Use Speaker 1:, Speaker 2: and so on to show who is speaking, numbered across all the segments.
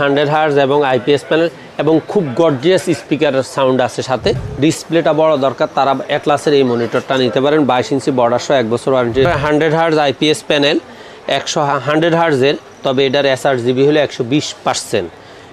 Speaker 1: 100 hertz এবং IPS panel এবং খুব গর্জিয়াস স্পিকারের সাউন্ড আছে সাথে। ডিসপ্লেটা বড় দরকার, তারা অ্যাটলাসের এই মনিটরটা নিতে পারেন। 22 ইঞ্চি বর্ডার সহ 1 বছর ওয়ারেন্টি। 100 হার্জ আইপিএস প্যানেল 100 হার্জের, তবে এটার SRGB হলো 120%।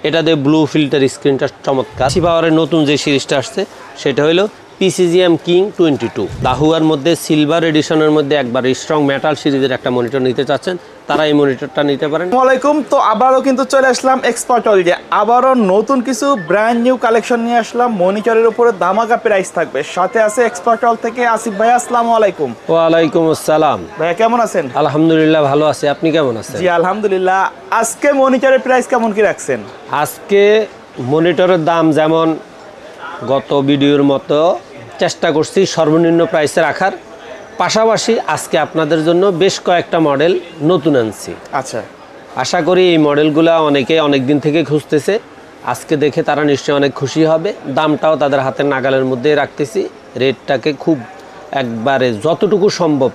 Speaker 1: এটা দিয়ে ব্লু ফিল্টার স্ক্রিনটা চমৎকার। পাওয়ারের নতুন যে সিরিজটা আসছে সেটা হলো PCGM কিং 22। দাহুয়ার মধ্যে সিলভার এডিশনের মধ্যে একবার স্ট্রং মেটাল সিরিজের একটা মনিটর নিতে চাচ্ছেন, তারা এই মনিটরটা নিতে পারেন।
Speaker 2: আসসালামু আলাইকুম। তো আবারও কিন্তু চলে আসলাম এক্সপার্ট ওয়ার্ল্ডে, আবারও নতুন কিছু ব্র্যান্ড নিউ কালেকশন নিয়ে আসলাম। মনিটরের উপরে ধামাকা প্রাইস থাকবে, সাথে আছে এক্সপার্ট ওয়ার্ল্ড থেকে আসিফ ভাই। আসসালামু আলাইকুম।
Speaker 1: ওয়ালাইকুম আসসালাম।
Speaker 2: ভাইয়া কেমন আছেন?
Speaker 1: আলহামদুলিল্লাহ ভালো আছি, আপনি কেমন আছেন?
Speaker 2: জি আলহামদুলিল্লাহ। আজকে মনিটরের প্রাইস কেমন কি রাখছেন?
Speaker 1: আজকে মনিটরের দাম যেমন গত ভিডিওর মতো চেষ্টা করছি সর্বনিম্ন প্রাইসে রাখার, পাশাপাশি আজকে আপনাদের জন্য বেশ কয়েকটা মডেল নতুন আনছি।
Speaker 2: আচ্ছা,
Speaker 1: আশা করি এই মডেলগুলো অনেকে অনেক দিন থেকে খুঁজতেছে, আজকে দেখে তারা নিশ্চয়ই অনেক খুশি হবে। দামটাও তাদের হাতের নাগালের মধ্যে রাখতেছি, রেটটাকে খুব একবারে যতটুকু সম্ভব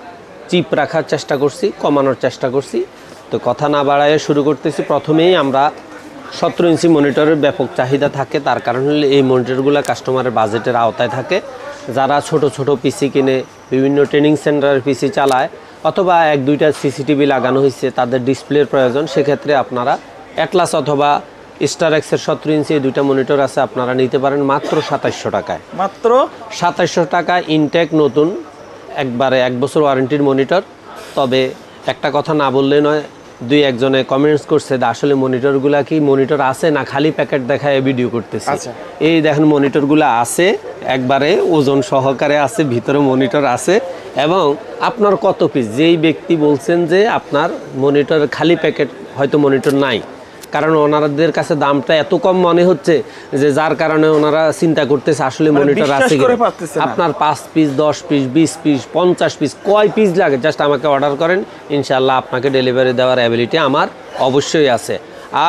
Speaker 1: চিপ রাখার চেষ্টা করছি, কমানোর চেষ্টা করছি। তো কথা না বাড়ায় শুরু করতেছি। প্রথমেই আমরা 17 ইঞ্চি মনিটরের ব্যাপক চাহিদা থাকে, তার কারণ হলে এই মনিটরগুলো কাস্টমারের বাজেটের আওতায় থাকে। যারা ছোট ছোট পিসি কিনে বিভিন্ন ট্রেনিং সেন্টারের পিসি চালায়, অথবা 1-2টা CCTV লাগানো হয়েছে, তাদের ডিসপ্লের প্রয়োজন, সেক্ষেত্রে আপনারা অ্যাটলাস অথবা স্টারএক্সের 17 ইঞ্চি এই দুইটা মনিটর আছে, আপনারা নিতে পারেন মাত্র 2700 টাকায়।
Speaker 2: মাত্র
Speaker 1: 2700 টাকা ইনটেক নতুন একবারে 1 বছর ওয়ারেন্টির মনিটর। তবে একটা কথা না বললে নয়, 2-1 কমেন্টস করছে আসলে মনিটরগুলা কি মনিটর আছে না খালি প্যাকেট দেখায় ভিডিও করতেছে। এই দেখেন মনিটরগুলো আছে, একবারে ওজন সহকারে আছে, ভিতরে মনিটর আছে। এবং আপনার কত পিস, যেই ব্যক্তি বলছেন যে আপনার মনিটর খালি প্যাকেট, হয়তো মনিটর নাই, কারণ ওনাদের কাছে দামটা এত কম মনে হচ্ছে যে যার কারণে ওনারা চিন্তা করতেছে আসলে মনিটর আছে কি। আপনার 5 পিস 10 পিস 20 পিস 50 পিস কয় পিস লাগে জাস্ট আমাকে অর্ডার করেন, ইনশাআল্লাহ আপনাকে ডেলিভারি দেওয়ার অ্যাবিলিটি আমার অবশ্যই আছে।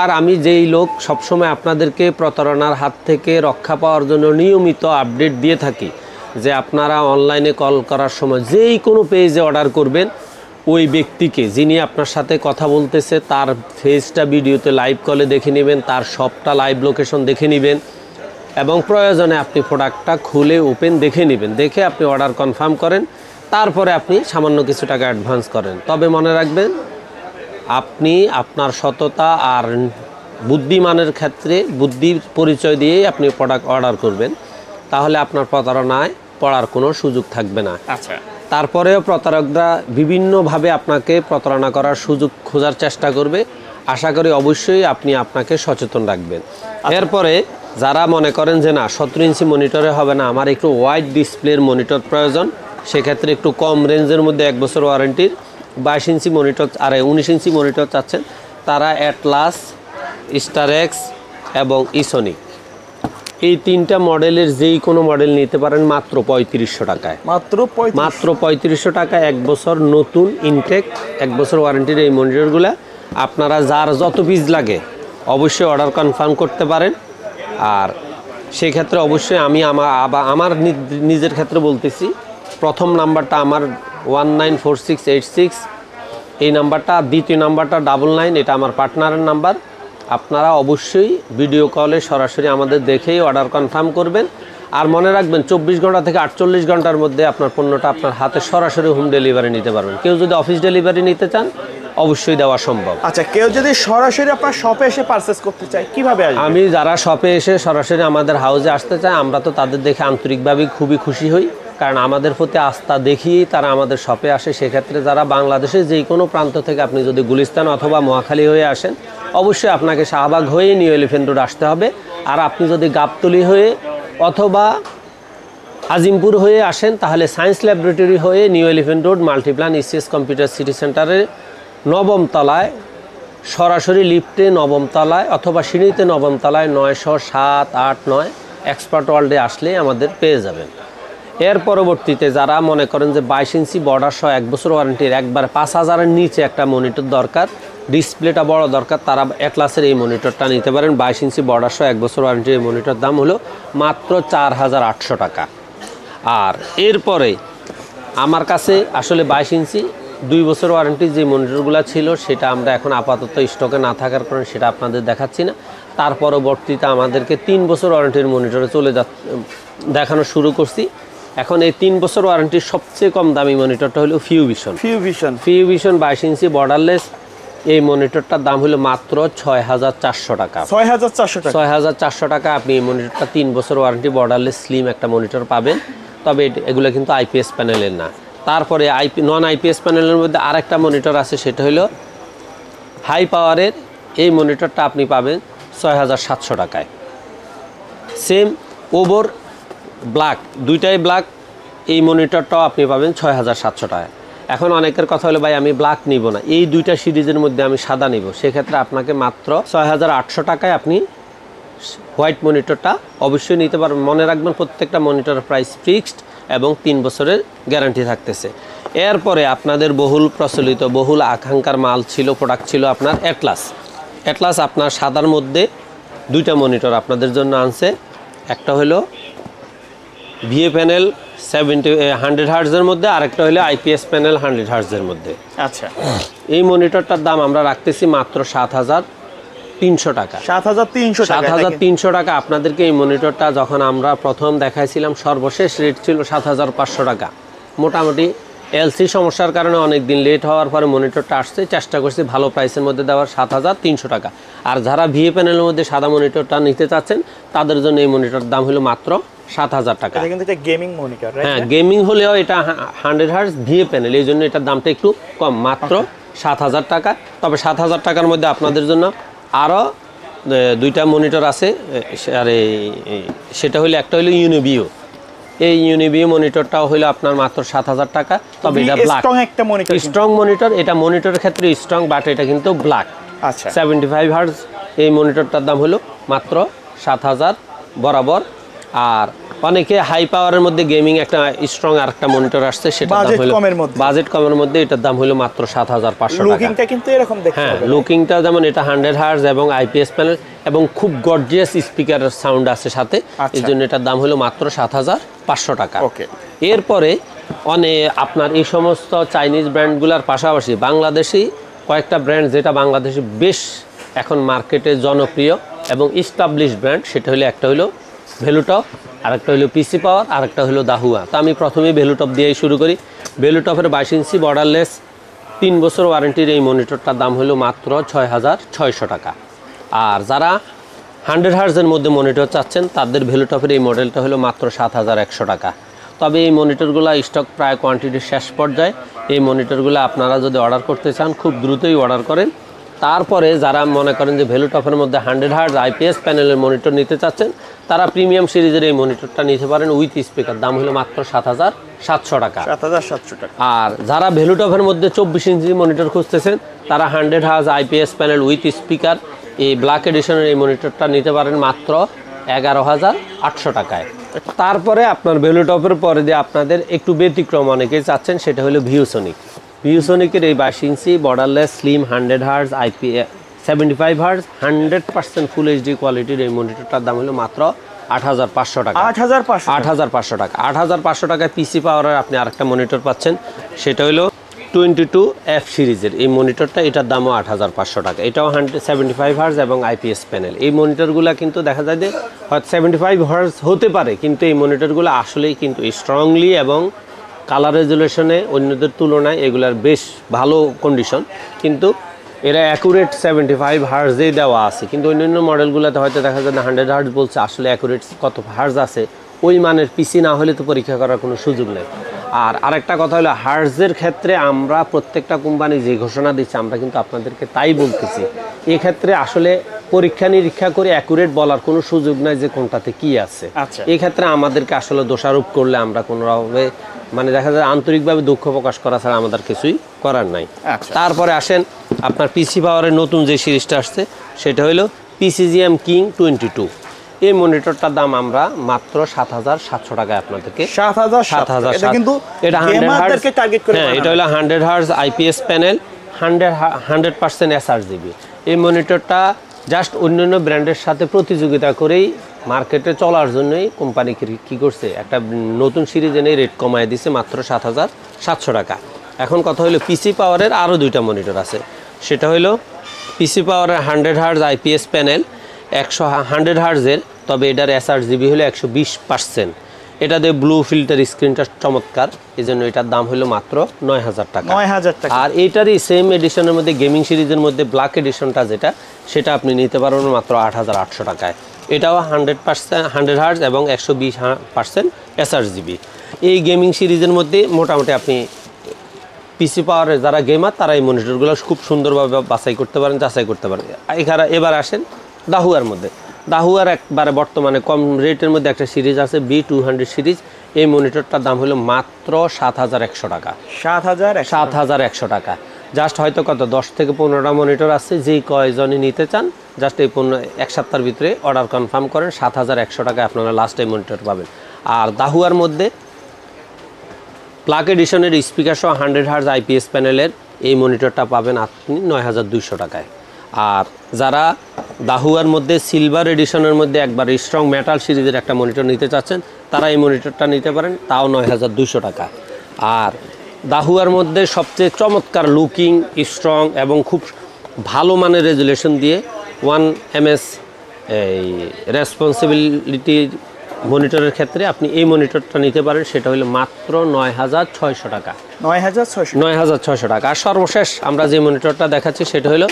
Speaker 1: আর আমি যেই লোক সবসময় আপনাদেরকে প্রতারণার হাত থেকে রক্ষা পাওয়ার জন্য নিয়মিত আপডেট দিয়ে থাকি, যে আপনারা অনলাইনে কল করার সময় যেই কোনো পেজে অর্ডার করবেন, ওই ব্যক্তিকে যিনি আপনার সাথে কথা বলতেছে তার ফেসটা ভিডিওতে লাইভ কলে দেখে নেবেন, তার সবটা লাইভ লোকেশন দেখে নেবেন, এবং প্রয়োজনে আপনি প্রোডাক্টটা খুলে ওপেন দেখে নেবেন, দেখে আপনি অর্ডার কনফার্ম করেন, তারপরে আপনি সামান্য কিছু টাকা অ্যাডভান্স করেন। তবে মনে রাখবেন, আপনি আপনার সততা আর বুদ্ধিমানের ক্ষেত্রে বুদ্ধির পরিচয় দিয়েই আপনি প্রোডাক্ট অর্ডার করবেন, তাহলে আপনার প্রতারণায় পড়ার কোনো সুযোগ থাকবে না।
Speaker 2: আচ্ছা,
Speaker 1: তারপরেও প্রতারকরা বিভিন্নভাবে আপনাকে প্রতারণা করার সুযোগ খোঁজার চেষ্টা করবে। আশা করি অবশ্যই আপনি আপনাকে সচেতন রাখবেন। এরপরে যারা মনে করেন যে না 17 ইঞ্চি মনিটরে হবে না, আমার একটু ওয়াইড ডিসপ্লের মনিটর প্রয়োজন, সেক্ষেত্রে একটু কম রেঞ্জের মধ্যে 1 বছর ওয়ারেন্টির 22 ইঞ্চি মনিটর আর 19 ইঞ্চি মনিটর চাচ্ছেন, তারা অ্যাটলাস, স্টারএক্স এবং ইসোনিক এই 3টা মডেলের যেই কোনো মডেল নিতে পারেন মাত্র 3500 টাকায়। মাত্র 3500 টাকায় 1 বছর নতুন ইনটেক 1 বছর ওয়ারেন্টির এই মনিটরগুলো আপনারা যার যত পিস লাগে অবশ্যই অর্ডার কনফার্ম করতে পারেন। আর সেই ক্ষেত্রে অবশ্যই আমি আমার নিজের ক্ষেত্রে বলতেছি, প্রথম নাম্বারটা আমার 194686 এই নাম্বারটা, দ্বিতীয় নাম্বারটা 99, এটা আমার পার্টনারের নাম্বার। আপনারা অবশ্যই ভিডিও কলে সরাসরি আমাদের দেখেই অর্ডার কনফার্ম করবেন। আর মনে রাখবেন 24 ঘন্টা থেকে 48 ঘন্টার মধ্যে আপনার পণ্যটা আপনার হাতে সরাসরি হোম ডেলিভারি নিতে পারবেন। কেউ যদি অফিস ডেলিভারি নিতে চান অবশ্যই দেওয়া সম্ভব।
Speaker 2: আচ্ছা, কেউ যদি সরাসরি আপনার শপে এসে পারচেজ করতে চায় কিভাবে আসবে?
Speaker 1: আমি যারা শপে এসে সরাসরি আমাদের হাউসে আসতে চায়, আমরা তো তাদের দেখে আন্তরিকভাবে খুবই খুশি হই, কারণ আমাদের প্রতি আস্থা দেখিয়েই তারা আমাদের শপে আসে। সেক্ষেত্রে যারা বাংলাদেশের যে কোনো প্রান্ত থেকে আপনি যদি গুলিস্তান অথবা মহাখালী হয়ে আসেন, অবশ্যই আপনাকে শাহবাগ হয়ে নিউ এলিফ্যান্ট রোড আসতে হবে। আর আপনি যদি গাবতলী হয়ে অথবা আজিমপুর হয়ে আসেন, তাহলে সায়েন্স ল্যাবরেটরি হয়ে new elephant road Multiplan ECS computer city সেন্টারের 9ম তলায় সরাসরি লিফটে 9ম তলায় অথবা সিঁড়িতে 9ম তলায় 907, 8, 9 এক্সপার্ট ওয়ার্ল্ডে আসলে আমাদের পেয়ে যাবেন। এর পরবর্তীতে যারা মনে করেন যে 22 ইঞ্চি বর্ডার সহ 1 বছর ওয়ারেন্টির একবার 5000-এর নিচে একটা মনিটর দরকার, ডিসপ্লেটা বড় দরকার, তারা অ্যাটলাসের এই মনিটরটা নিতে পারেন। 22 ইঞ্চি বর্ডার সহ 1 বছর ওয়ারেন্টির এই মনিটর দাম হলো মাত্র 4800 টাকা। আর এরপরে আমার কাছে আসলে 22 ইঞ্চি 2 বছর ওয়ারেন্টি যে মনিটরগুলো ছিল সেটা আমরা এখন আপাতত স্টকে না থাকার কারণে সেটা আপনাদের দেখাচ্ছি না। তার পরবর্তীতে আমাদেরকে 3 বছর ওয়ারেন্টির মনিটরে দেখানো শুরু করছি। এখন এই 3 বছর ওয়ারেন্টির সবচেয়ে কম দামি মনিটরটা হলো ফিউভিশন 22 ইঞ্চি বর্ডারলেস। এই মনিটরটার দাম হলো মাত্র 6400 টাকা। 6400 টাকা আপনি এই মনিটরটা 3 বছর ওয়ারেন্টি বর্ডারলেস স্লিম একটা মনিটর পাবেন। তবে এগুলো কিন্তু আইপিএস প্যানেলের না। তারপরে নন আইপিএস প্যানেলের মধ্যে আরেকটা মনিটর আছে, সেটা হলো হাই পাওয়ারের। এই মনিটরটা আপনি পাবেন 6700 টাকায়। সেম ওভার ব্ল্যাক, দুইটাই ব্ল্যাক। এই মনিটরটাও আপনি পাবেন 6700 টাকায়। এখন অনেকের কথা হলো ভাই আমি ব্ল্যাক নিব না, এই দুইটা সিরিজের মধ্যে আমি সাদা নিব, সেক্ষেত্রে আপনাকে মাত্র 6800 টাকায় আপনি হোয়াইট মনিটরটা অবশ্যই নিতে পারবেন। মনে রাখবেন প্রত্যেকটা মনিটরের প্রাইস ফিক্সড এবং 3 বছরের গ্যারান্টি থাকতেছে। এরপরে আপনাদের বহুল প্রচলিত বহুল আকাঙ্ক্ষার মাল ছিল, প্রোডাক্ট ছিল আপনার অ্যাটলাস আপনার সাদার মধ্যে দুইটা মনিটর আপনাদের জন্য আনছে। একটা হলো ভিএ প্যানেল 100 হার্টজের মধ্যে, আরেকটা হলো আইপিএস প্যানেল 100 হার্টজের মধ্যে।
Speaker 2: আচ্ছা,
Speaker 1: এই মনিটরটার দাম আমরা রাখতেছি মাত্র 7300 টাকা। 7300 টাকা। আপনাদেরকে এই মনিটরটা যখন আমরা প্রথম দেখাইছিলাম সর্বশেষ রেট ছিল 7500 টাকা। মোটামুটি এলসি সমস্যার কারণে অনেক দিন লেট হওয়ার পরে মনিটরটা আসছে, চেষ্টা করছি ভালো প্রাইসের মধ্যে দেওয়ার 7300 টাকা। আর যারা ভিএ প্যানেলের মধ্যে সাদা মনিটরটা নিতে চাচ্ছেন তাদের জন্য এই মনিটর দাম হলো মাত্র 7000 টাকা।
Speaker 2: এটা কিন্তু একটা গেমিং মনিটর, রাইট?
Speaker 1: হ্যাঁ, গেমিং হলেও এটা 100 হার্টজ ভিএ প্যানেল, এই জন্য এটার দামটা একটু কম, মাত্র 7000 টাকা। তবে 7000 টাকার মধ্যে আপনাদের জন্য আরও দুইটা মনিটর আছে। আর সেটা হলো একটা হলো ইউনিবিও। এই ইউনিবিও মনিটরটাও হলো আপনার মাত্র 7000 টাকা। তবে এটা ব্ল্যাক, স্ট্রং মনিটর। এটা মনিটরের ক্ষেত্রে স্ট্রং, বাট এটা কিন্তু ব্ল্যাক।
Speaker 2: আচ্ছা,
Speaker 1: 75 হার্টজ। এই মনিটরটার দাম হলো মাত্র 7000 বরাবর। আর অনেকে হাই পাওয়ারের মধ্যে গেমিং একটা স্ট্রং আর একটা মনিটর আসছে, সেটা দাম হলো বাজেট কমের মধ্যে, এটার দাম হলো মাত্র 7500 টাকা।
Speaker 2: লুকিংটা কিন্তু এরকম দেখতে হবে।
Speaker 1: হ্যাঁ, লুকিংটা যেমন এটা 100 হার্টজ এবং আইপিএস প্যানেল এবং খুব গর্জিয়াস স্পিকারের সাউন্ড আছে সাথে, এই জন্য এটার দাম হলো মাত্র 7500 টাকা।
Speaker 2: ওকে।
Speaker 1: এরপরে আপনার এই সমস্ত চাইনিজ ব্র্যান্ডগুলোর পাশাপাশি বাংলাদেশি কয়েকটা ব্র্যান্ড যেটা বাংলাদেশে বেশ এখন মার্কেটে জনপ্রিয় এবং ইস্টাবলিশ ব্র্যান্ড, সেটা হলো একটা হলো ভ্যালুটপ, আরেকটা হলো পিসি পাওয়ার, আরেকটা হলো দাহুয়া। তো আমি প্রথমেই ভ্যালুটপ দিয়েই শুরু করি। ভ্যালুটপের 22 ইঞ্চি বর্ডারলেস 3 বছর ওয়ারেন্টির এই মনিটরটার দাম হলো মাত্র 6600 টাকা। আর যারা 100 হার্টজের মধ্যে মনিটর চাচ্ছেন তাদের ভ্যালুটপের এই মডেলটা হলো মাত্র 7100 টাকা। তবে এই মনিটরগুলো স্টক প্রায় কোয়ান্টিটির শেষ পর্যায়ে। এই মনিটরগুলো আপনারা যদি অর্ডার করতে চান খুব দ্রুতই অর্ডার করেন। তারপরে যারা মনে করেন যে ভ্যালুটপের মধ্যে 100 হার্টজ আইপিএস প্যানেলের মনিটর নিতে চাচ্ছেন তারা প্রিমিয়াম সিরিজের এই মনিটরটা নিতে পারেন উইথ স্পিকার, দাম হলো মাত্র 7700 টাকা। আর যারা ভ্যালুটপের মধ্যে 24 ইঞ্চি মনিটর খুঁজতেছেন তারা 100 hertz IPS panel with speaker এই ব্ল্যাক এডিশনের এই মনিটরটা নিতে পারেন মাত্র 11800 টাকায়। তারপরে আপনার ভ্যালুটপের পরে দিয়ে আপনাদের একটু ব্যতিক্রম অনেকেই চাচ্ছেন, সেটা হলো ভিউসনিকের এই 22 ইঞ্চি borderless slim 100 hertz IPS 75 hertz 100% full HD কোয়ালিটির এই মনিটরটার দাম হলো মাত্র 8500 টাকা। 8500 টাকা। 8500 টাকায় পিসি পাওয়ারের আপনি আরেকটা মনিটর পাচ্ছেন, সেটা হলো 22F সিরিজের এই মনিটরটা, এটার দামও 8500 টাকা। এটাও 75 হার্টজ এবং আইপিএস প্যানেল। এই মনিটরগুলো কিন্তু দেখা যায় যে হয়তো 75 হার্টজ হতে পারে, কিন্তু এই মনিটরগুলো আসলেই কিন্তু স্ট্রংলি এবং কালার রেজুলেশনে অন্যদের তুলনায় এগুলার বেশ ভালো কন্ডিশন, কিন্তু এরা অ্যাকুরেট 75 হার্টজেই দেওয়া আছে। কিন্তু অন্যান্য মডেলগুলোতে হয়তো দেখা যায় না 100 হার্টজ বলছে, আসলে অ্যাকুরেট কত হার্টজ আছে ওই মানের পিসি না হলে তো পরীক্ষা করার কোনো সুযোগ নেই। আর আরেকটা কথা হলো হার্টজের ক্ষেত্রে আমরা প্রত্যেকটা কোম্পানি যে ঘোষণা দিচ্ছে আমরা কিন্তু আপনাদেরকে তাই বলতেছি। এক্ষেত্রে আসলে পরীক্ষা নিরীক্ষা করে অ্যাকুরেট বলার কোনো সুযোগ নাই যে কোনটাতে কি আছে। এই ক্ষেত্রে আমাদেরকে আসলে দোষারোপ করলে আমরা কোনোভাবে মানে দেখা যায় আন্তরিকভাবে দুঃখ প্রকাশ করা ছাড়া আমাদের কিছুই করার নাই। তারপরে আসেন আপনার পিসি পাওয়ারের নতুন যে সিরিজটা আসছে সেটা হলো PCGM King 22। এই মনিটরটার দাম আমরা মাত্র 7700 টাকায় আপনাদেরকে 7000 এটা কিন্তু এটা 100 হার্টজ টার্গেট করে। হ্যাঁ, এটা হলো 100 হার্টজ আইপিএস প্যানেল 100% sRGB। এই মনিটরটা জাস্ট অন্যান্য ব্র্যান্ডের সাথে প্রতিযোগিতা করেই মার্কেটে চলার জন্যই কোম্পানি কি করছে একটা নতুন সিরিজ এনে রেট কমায় দিছে মাত্র 7700 টাকা। এখন কথা হলো পিসি পাওয়ারের আরও 2টা মনিটর আছে, সেটা হলো পিসি পাওয়ারের 100 হার্জ আইপিএস প্যানেল 100 হার্জের, তবে এটার এসআরজিবি হলো 120%। এটা দিয়ে ব্লু ফিল্টার স্ক্রিনটা চমৎকার, এই জন্য এটার দাম হলো মাত্র 9000 টাকা।
Speaker 2: 9000 টাকা।
Speaker 1: আর এইটারই সেম এডিশনের মধ্যে গেমিং সিরিজের মধ্যে ব্ল্যাক এডিশনটা যেটা, সেটা আপনি নিতে পারবেন মাত্র 8800 টাকায়। এটাও 100 হার্জ এবং 120% এসআরজিবি। এই গেমিং সিরিজের মধ্যে মোটামুটি আপনি পিসি পাওয়ারের যারা গেমার তারা এই মনিটরগুলো খুব সুন্দরভাবে যাচাই করতে পারেন। এবার আসেন দাহুয়ার মধ্যে। দাহুয়ার একবারে বর্তমানে কম রেটের মধ্যে একটা সিরিজ আছে B200 সিরিজ। এই মনিটরটার দাম হলো মাত্র 7100 টাকা। 7100 টাকা। জাস্ট হয়তো কত 10 থেকে 15টা মনিটর আছে, যেই কয়জনই নিতে চান জাস্ট এই 1 সপ্তাহের ভিতরে অর্ডার কনফার্ম করেন, 7100 টাকায় আপনারা লাস্ট এই মনিটর পাবেন। আর দাহুয়ার মধ্যে প্লাগ এডিশনের স্পিকার সহ 100 হার্জ আইপিএস প্যানেলের এই মনিটরটা পাবেন আপনি 9200 টাকায়। আর যারা দাহুয়ার মধ্যে সিলভার এডিশনের মধ্যে একবার স্ট্রং মেটাল সিরিজের একটা মনিটর নিতে চাচ্ছেন, তারা এই মনিটরটা নিতে পারেন, তাও 9200 টাকা। আর দাহুয়ার মধ্যে সবচেয়ে চমৎকার লুকিং, স্ট্রং এবং খুব ভালো মানের রেজুলেশন দিয়ে 1 ms এই রেসপন্সিবিলিটি মনিটরের ক্ষেত্রে আপনি এই মনিটরটা নিতে পারেন, সেটা হলো মাত্র 9600 টাকা। 9600 টাকা। আর সর্বশেষ আমরা যে মনিটরটা দেখাচ্ছি সেটা হলো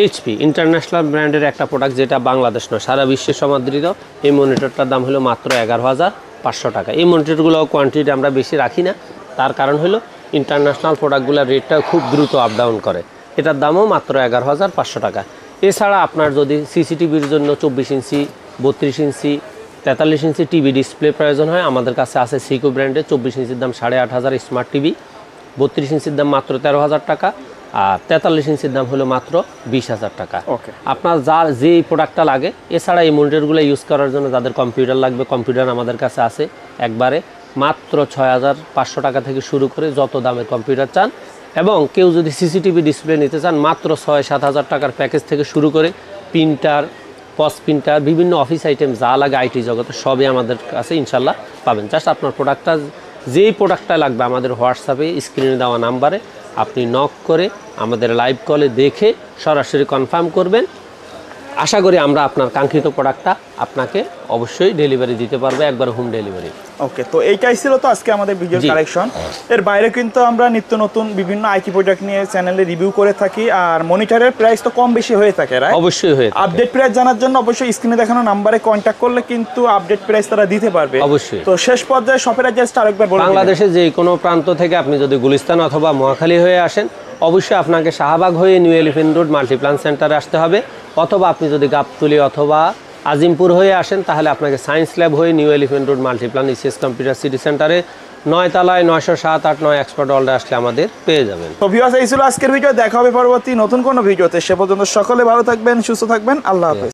Speaker 1: এইচপি ইন্টারন্যাশনাল ব্র্যান্ডের একটা প্রোডাক্ট, যেটা বাংলাদেশ নয় সারা বিশ্বে সমাদৃত। এই মনিটরটার দাম হলো মাত্র 11500 টাকা। এই মনিটরগুলো কোয়ান্টিটি আমরা বেশি রাখি না, তার কারণ হলো ইন্টারন্যাশনাল প্রোডাক্টগুলোর রেটটা খুব দ্রুত আপ ডাউন করে। এটার দামও মাত্র 11500 টাকা। এছাড়া আপনার যদি সিসিটিভির জন্য 24 ইঞ্চি, 32 ইঞ্চি, 43 ইঞ্চি টিভি ডিসপ্লে প্রয়োজন হয়, আমাদের কাছে আছে সিকো ব্র্যান্ডের 24 ইঞ্চির দাম 8500 স্মার্ট টিভি, 32 ইঞ্চির দাম মাত্র 13000 টাকা, আর 43 ইঞ্চির দাম হলো মাত্র 20000 টাকা। আপনার যার যেই প্রোডাক্টটা লাগে। এছাড়া এই মনিটরগুলো ইউজ করার জন্য যাদের কম্পিউটার লাগবে, কম্পিউটার আমাদের কাছে আছে একবারে মাত্র 6500 টাকা থেকে শুরু করে যত দামের কম্পিউটার চান। এবং কেউ যদি সিসিটিভি ডিসপ্লে নিতে চান, মাত্র 6-7 টাকার প্যাকেজ থেকে শুরু করে প্রিন্টার, পস প্রিন্টার, বিভিন্ন অফিস আইটেম যা লাগে আইটি জগতে সবই আমাদের কাছে ইনশাল্লাহ পাবেন। জাস্ট আপনার প্রোডাক্টটা যেই প্রোডাক্টটা লাগবে আমাদের হোয়াটসঅ্যাপে স্ক্রিনে দেওয়া নাম্বারে আপনি নক করে আমাদের লাইভ কলে দেখে সরাসরি কনফার্ম করবেন। আশা করি আমরা আপনার কাঙ্ক্ষিত প্রোডাক্টটা আপনাকে অবশ্যই ডেলিভারি দিতে পারবে, একবার হোম ডেলিভারি।
Speaker 2: ওকে, তো এইটাই ছিল তো আজকে আমাদের ভিডিও কালেকশন। এর বাইরে কিন্তু আমরা নিত্য নতুন বিভিন্ন আইটি প্রোডাক্ট নিয়ে চ্যানেলে রিভিউ করে থাকি, আর মনিটরের প্রাইস তো কম বেশি হয়ে থাকে, রাইট?
Speaker 1: অবশ্যই হয়ে থাকে।
Speaker 2: আপডেট প্রাইস জানার জন্য অবশ্যই স্ক্রিনে দেখানো নাম্বারে কন্ট্যাক্ট করলে কিন্তু আপডেট প্রাইস তারা দিতে পারবে
Speaker 1: অবশ্যই।
Speaker 2: তো শেষ পর্যায়ে শপের অ্যাড্রেসটা আরেকবার বলুন।
Speaker 1: বাংলাদেশের যে কোনো প্রান্ত থেকে আপনি যদি গুলিস্তান অথবা মহাখালী হয়ে আসেন, অবশ্যই আপনাকে শাহবাগ হয়ে নিউ এলিফ্যান্ট রোড মাল্টিপ্লান সেন্টারে আসতে হবে, অথবা আপনি যদি গাবতলী অথবা আজিমপুর হয়ে আসেন তাহলে আপনাকে সায়েন্স ল্যাব হয়ে new elephant road Multiplan ECS computer city সেন্টারে 9 তলায় 907-8-9 এক্সপার্ট অর্ডার আসলে আমাদের পেয়ে যাবেন।
Speaker 2: তো ভিউয়ার্স, এই ছিল আজকের ভিডিও। দেখা হবে পরবর্তী নতুন কোনো ভিডিওতে। সে পর্যন্ত সকলে ভালো থাকবেন, সুস্থ থাকবেন। আল্লাহ হাফেজ।